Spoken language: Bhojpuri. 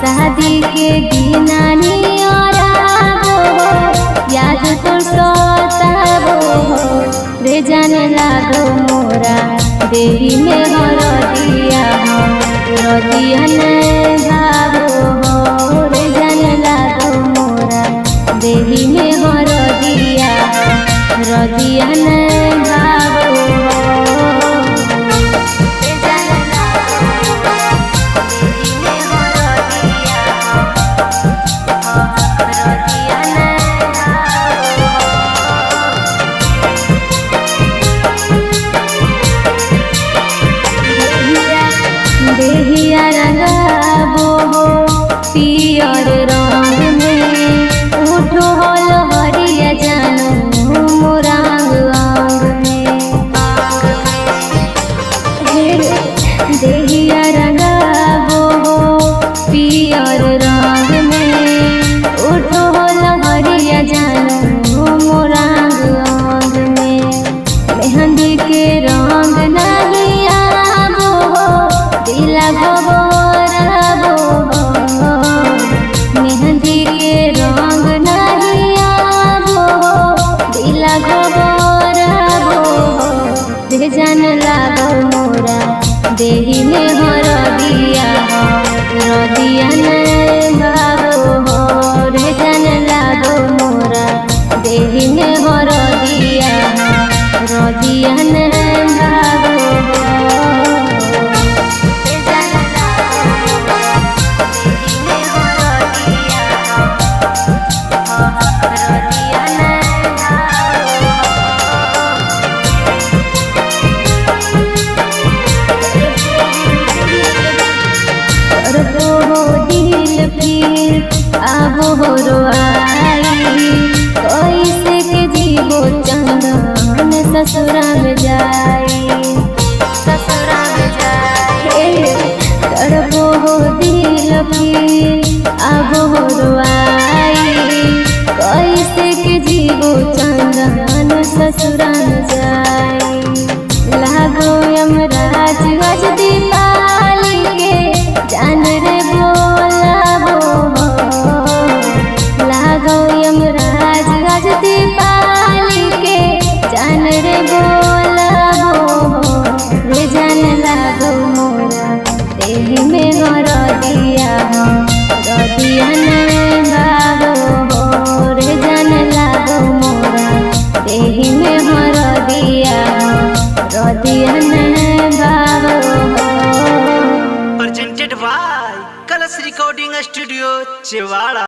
शादी के दीनानी और याद तो सताबो रे जाने लागो मोरा देवी में हरदिया रदिया ने भावो रे जाने लागो मोरा देवी में हरदिया रदिया ने भावो देहिया रंगाबो पियर रंग में उठो होल हरिया जानो मोरांग अंग में देहिया रंगाबो पियर रंग में उठो होल हरिया जानो मोरांग अंग में मेहंदी के रंग नहीं आबो दिला गोबराबो मेहंदी के रंग नहीं आबो दिला गोबराबो रे जान लागो मोरा देही में हरदिया रदिया ने भावो रे जान लागो मोरा देही में हरदिया रदिया ने भावो आबो रो आई कैसे के जीवो चंदन ससुरा में जाई तड़पो हो दिल फिर आबो रो आई कैसे के जीवो चंदन ससुरा में जाई लागो यमराज गज दीपाली के जान रे बोलाबो लागो यमराज गज दीपाली के जान रे बोलाबो रे जान लागो मोरा देही में हरदिया रदिया ने भावो रे जान लागो मोरा देही में हरदिया रदिया ने भावो। Presented by Colors Recording Studio, Chewala।